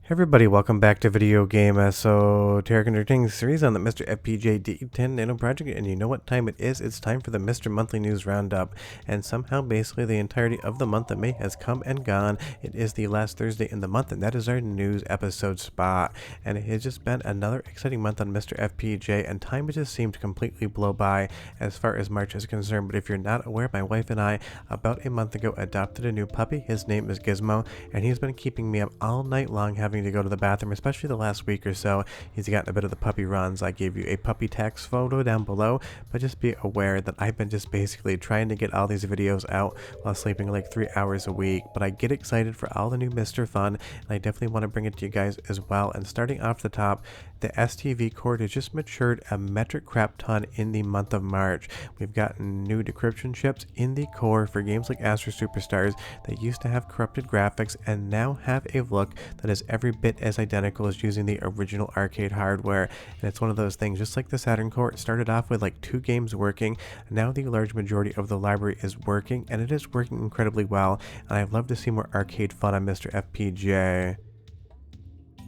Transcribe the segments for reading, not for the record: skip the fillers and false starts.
Hey everybody, welcome back to Video Game Esoteric Entertaining Series on the MiSTer FPGA D10 Nano Project, and you know what time it is? It's time for the MiSTer Monthly News Roundup, and somehow basically the entirety of the month of May has come and gone. It is the last Thursday in the month, and that is our news episode spot, and it has just been another exciting month on MiSTer FPGA, and time has just seemed to completely blow by as far as March is concerned. But if you're not aware, my wife and I, about a month ago, adopted a new puppy. His name is Gizmo, and he's been keeping me up all night long having to go to the bathroom, especially the last week or so. He's gotten a bit of the puppy runs. I gave you a puppy tax photo down below, but just be aware that I've been just basically trying to get all these videos out while sleeping like 3 hours a week. But I get excited for all the new MiSTer fun, and I definitely want to bring it to you guys as well. And starting off the top, the STV core has just matured a metric crap ton in the month of March. We've gotten new decryption chips in the core for games like Astro Superstars that used to have corrupted graphics and now have a look that is every bit as identical as using the original arcade hardware. And it's one of those things, just like the Saturn core, it started off with like 2 games working. Now the large majority of the library is working, and it is working incredibly well. And I'd love to see more arcade fun on MiSTer FPGA.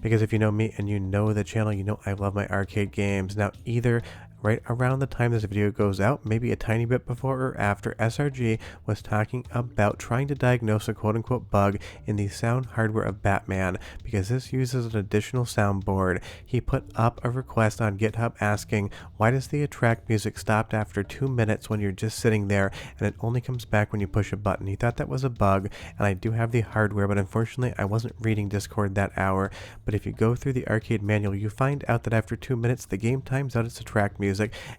Because if you know me and you know the channel, you know I love my arcade games. Now, either right around the time this video goes out, maybe a tiny bit before or after, SRG was talking about trying to diagnose a quote-unquote bug in the sound hardware of Batman, because this uses an additional soundboard. He put up a request on GitHub asking, why does the attract music stop after 2 minutes when you're just sitting there and it only comes back when you push a button? He thought that was a bug, and I do have the hardware, but unfortunately I wasn't reading Discord that hour. But if you go through the arcade manual, you find out that after 2 minutes the game times out its attract music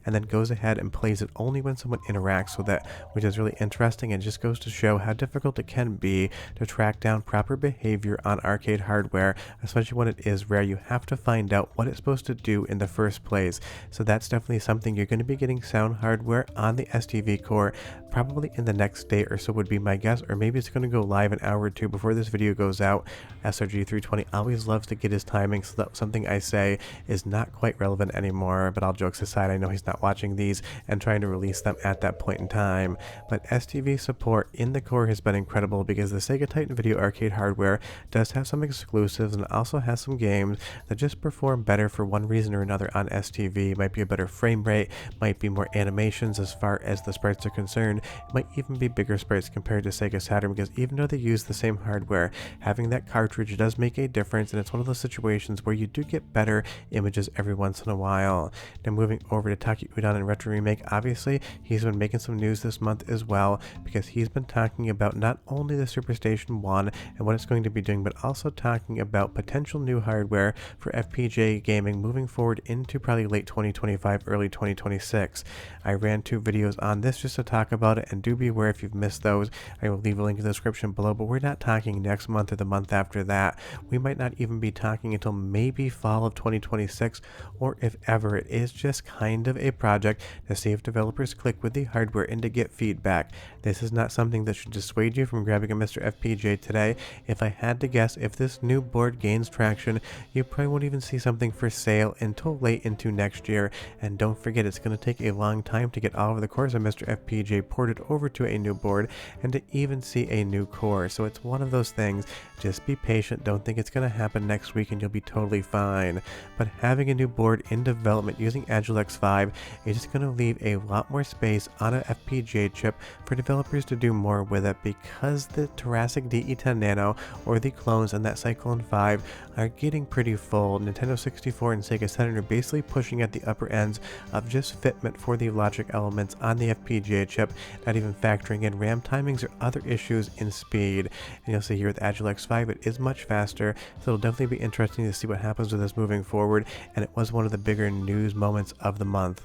and then goes ahead and plays it only when someone interacts with it, which is really interesting and just goes to show how difficult it can be to track down proper behavior on arcade hardware, especially when it is rare. You have to find out what it's supposed to do in the first place. So that's definitely something you're going to be getting sound hardware on the STV core probably in the next day or so would be my guess, or maybe it's going to go live an hour or two before this video goes out. SRG320 always loves to get his timing, so that's something I say is not quite relevant anymore, but all jokes aside, I know he's not watching these and trying to release them at that point in time. But STV support in the core has been incredible, because the Sega Titan Video arcade hardware does have some exclusives and also has some games that just perform better for one reason or another on STV. Might be a better frame rate, might be more animations as far as the sprites are concerned, it might even be bigger sprites compared to Sega Saturn, because even though they use the same hardware, having that cartridge does make a difference, and it's one of those situations where you do get better images every once in a while. Now moving over to Taki Udon and Retro Remake, obviously he's been making some news this month as well, because he's been talking about not only the SuperStation One and what it's going to be doing, but also talking about potential new hardware for FPGA gaming moving forward into probably late 2025, early 2026. I ran 2 videos on this just to talk about it, and do be aware if you've missed those, I will leave a link in the description below. But we're not talking next month or the month after that. We might not even be talking until maybe fall of 2026, or if ever. It is just kind of a project to see if developers click with the hardware and to get feedback. This is not something that should dissuade you from grabbing a MiSTer FPGA today. If I had to guess, if this new board gains traction, you probably won't even see something for sale until late into next year. And don't forget, it's going to take a long time to get all of the cores of MiSTer FPGA ported over to a new board and to even see a new core. So it's one of those things, just be patient. Don't think it's going to happen next week and you'll be totally fine. But having a new board in development using Agilex 5 is just going to leave a lot more space on an FPGA chip for developers to do more with it, because the Thoracic DE10 Nano or the clones and that Cyclone 5 are getting pretty full. Nintendo 64 and Sega Saturn are basically pushing at the upper ends of just fitment for the logic elements on the FPGA chip, not even factoring in RAM timings or other issues in speed. And you'll see here with Agilex 5 it is much faster, so it'll definitely be interesting to see what happens with this moving forward, and it was one of the bigger news moments of the month.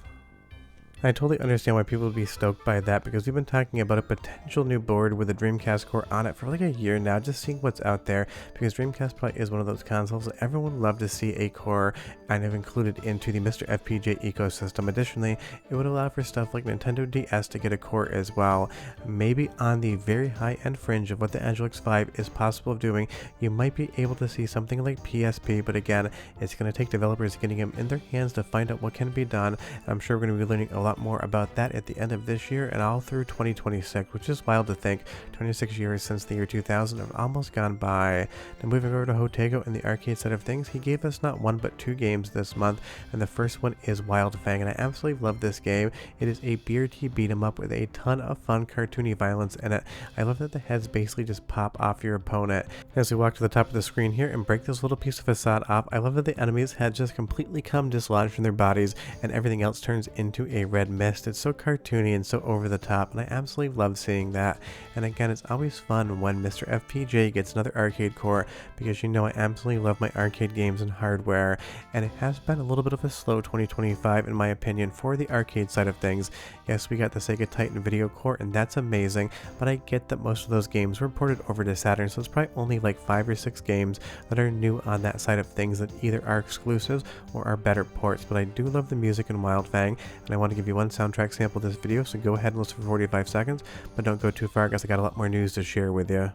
I totally understand why people would be stoked by that, because we've been talking about a potential new board with a Dreamcast core on it for like a year now, just seeing what's out there, because Dreamcast probably is one of those consoles that everyone would love to see a core kind of included into the MiSTer FPGA ecosystem. Additionally, it would allow for stuff like Nintendo DS to get a core as well. Maybe on the very high-end fringe of what the Agilex 5 is possible of doing, you might be able to see something like PSP, but again, it's going to take developers getting them in their hands to find out what can be done. I'm sure we're going to be learning a lot lot more about that at the end of this year and all through 2026, which is wild to think. 26 years since the year 2000 have almost gone by. Now moving over to Jotego and the arcade side of things, he gave us not one but 2 games this month, and the first one is Wild Fang, and I absolutely love this game. It is a BRT beat 'em up with a ton of fun cartoony violence in it. I love that the heads basically just pop off your opponent. As we walk to the top of the screen here and break this little piece of facade off, I love that the enemy's heads just completely come dislodged from their bodies and everything else turns into a red mist. It's so cartoony and so over the top, and I absolutely love seeing that. And again, it's always fun when MiSTer FPGA gets another arcade core, because you know I absolutely love my arcade games and hardware, and it has been a little bit of a slow 2025 in my opinion for the arcade side of things. Yes, we got the Sega Titan video core, and that's amazing, but I get that most of those games were ported over to Saturn, so it's probably only like 5 or 6 games that are new on that side of things that either are exclusives or are better ports. But I do love the music in Wild Fang, and I want to give you one soundtrack sample of this video, so go ahead and listen for 45 seconds, but don't go too far because I got a lot more news to share with you.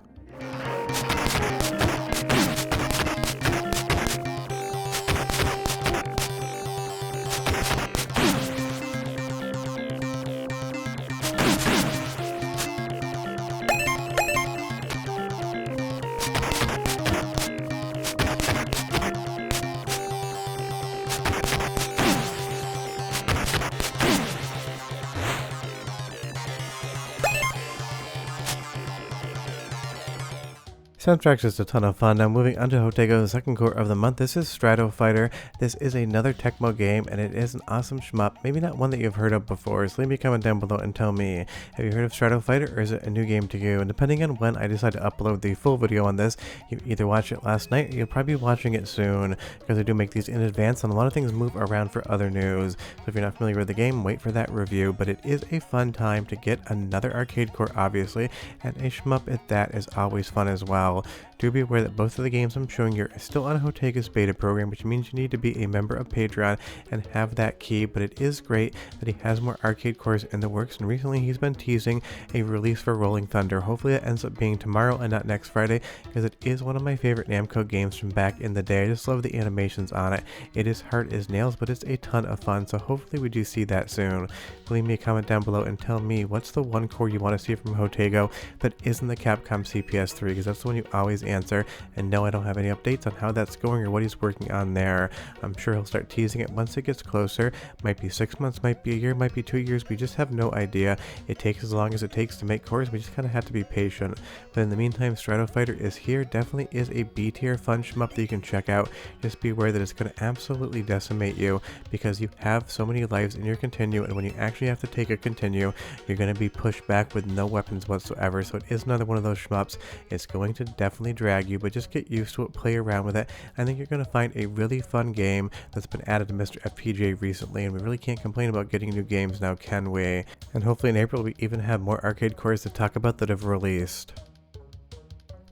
Soundtrack's just a ton of fun. Now moving on to Jotego's second core of the month, this is Strato Fighter. This is another Tecmo game, and it is an awesome shmup. Maybe not one that you've heard of before, so leave me a comment down below and tell me, have you heard of Strato Fighter, or is it a new game to you? And depending on when I decide to upload the full video on this, you either watch it last night or you'll probably be watching it soon, because I do make these in advance and a lot of things move around for other news. So if you're not familiar with the game, wait for that review, but it is a fun time to get another arcade core obviously, and a shmup at that is always fun as well. Do be aware that both of the games I'm showing you are still on Jotego's beta program, which means you need to be a member of Patreon and have that key, but it is great that he has more arcade cores in the works, and recently he's been teasing a release for Rolling Thunder. Hopefully that ends up being tomorrow and not next Friday, because it is one of my favorite Namco games from back in the day. I just love the animations on it. It is hard as nails, but it's a ton of fun, so hopefully we do see that soon. Leave me a comment down below and tell me what's the one core you want to see from Jotego that isn't the Capcom CPS-3, because that's the one you always answer. And no, I don't have any updates on how that's going or what he's working on there. I'm sure he'll start teasing it once it gets closer. Might be 6 months, might be a year, might be 2 years. We just have no idea. It takes as long as it takes to make cores. We just kind of have to be patient. But in the meantime, Strato Fighter is here. Definitely is a B tier fun shmup that you can check out. Just be aware that it's going to absolutely decimate you, because you have so many lives in your continue, and when you actually have to take a continue, you're going to be pushed back with no weapons whatsoever. So it is another one of those shmups. It's going to definitely drag you, but just get used to it, play around with it. I think you're going to find a really fun game that's been added to MiSTer FPGA recently, and we really can't complain about getting new games now, can we? And hopefully in April we even have more arcade cores to talk about that have released.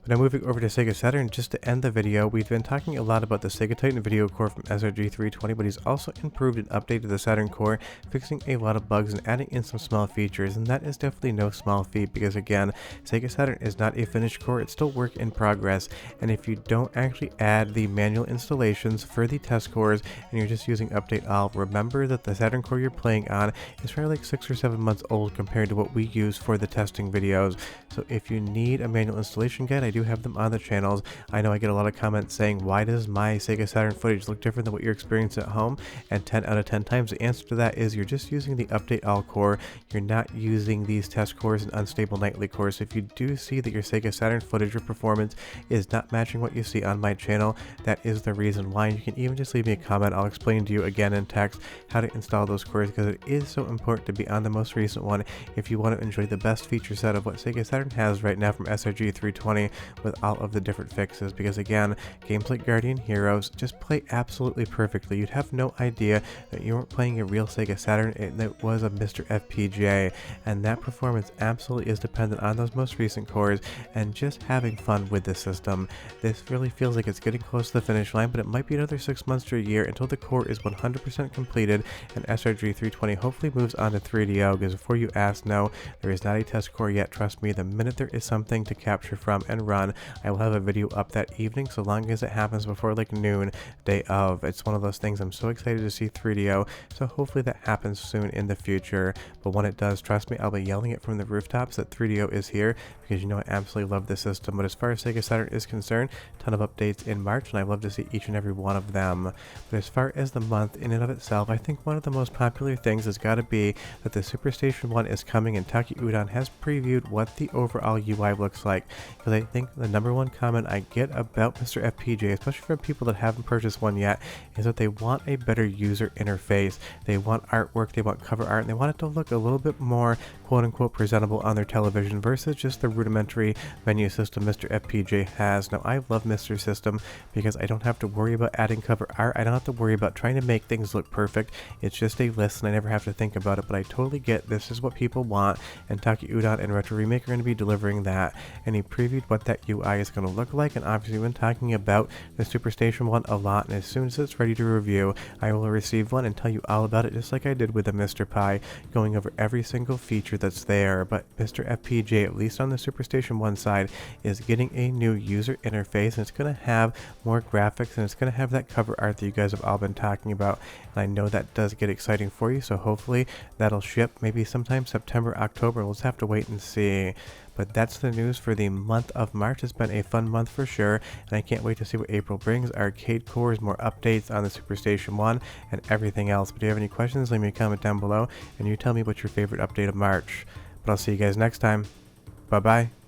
Now moving over to Sega Saturn, just to end the video, we've been talking a lot about the Sega Titan video core from SRG320, but he's also improved and updated the Saturn core, fixing a lot of bugs and adding in some small features, and that is definitely no small feat, because again, Sega Saturn is not a finished core, it's still work in progress, and if you don't actually add the manual installations for the test cores and you're just using update all, remember that the Saturn core you're playing on is probably like 6 or 7 months old compared to what we use for the testing videos. So if you need a manual installation guide, I do have them on the channels. I know I get a lot of comments saying, why does my Sega Saturn footage look different than what you're experiencing at home? And 10 out of 10 times the answer to that is you're just using the update all core. You're not using these test cores and unstable nightly cores. So if you do see that your Sega Saturn footage or performance is not matching what you see on my channel, that is the reason why. You can even just leave me a comment. I'll explain to you again in text how to install those cores, because it is so important to be on the most recent one if you want to enjoy the best feature set of what Sega Saturn has right now from SRG320 with all of the different fixes. Because again, games like Guardian Heroes just play absolutely perfectly. You'd have no idea that you weren't playing a real Sega Saturn, and it was a MiSTer FPGA, and that performance absolutely is dependent on those most recent cores and just having fun with the system. This really feels like it's getting close to the finish line, but it might be another 6 months to a year until the core is 100% completed and SRG320 hopefully moves on to 3DO, because before you ask, no, there is not a test core yet. Trust me, the minute there is something to capture from and run, run, I will have a video up that evening, so long as it happens before like noon, day of. It's one of those things I'm so excited to see 3DO, so hopefully that happens soon in the future. But when it does, trust me, I'll be yelling it from the rooftops that 3DO is here, because you know I absolutely love this system. But as far as Sega Saturn is concerned, a ton of updates in March, and I love to see each and every one of them. But as far as the month in and of itself, I think one of the most popular things has got to be that the SuperStation One is coming, and Taki Udon has previewed what the overall UI looks like. Because I think the number one comment I get about MiSTer FPGA, especially from people that haven't purchased one yet, is that they want a better user interface. They want artwork, they want cover art, and they want it to look a little bit more quote-unquote presentable on their television versus just the rudimentary menu system MiSTer FPGA has. Now, I love MiSTer system because I don't have to worry about adding cover art. I don't have to worry about trying to make things look perfect. It's just a list, and I never have to think about it, but I totally get this is what people want, and Taki Udon and Retro Remake are going to be delivering that. And he previewed what that UI is going to look like, and obviously we've been talking about the SuperStation One a lot, and as soon as it's ready to review, I will receive one and tell you all about it, just like I did with the MiSTer Pi, going over every single feature that's there. But MiSTer FPGA, at least on the SuperStation One side, is getting a new user interface, and it's going to have more graphics, and it's going to have that cover art that you guys have all been talking about. And I know that does get exciting for you, so hopefully that'll ship maybe sometime September, October. We'll just have to wait and see. But that's the news for the month of March. It's been a fun month for sure, and I can't wait to see what April brings. Arcade cores, more updates on the SuperStation One, and everything else. But if you have any questions, leave me a comment down below, and you tell me what's your favorite update of March. But I'll see you guys next time. Bye-bye.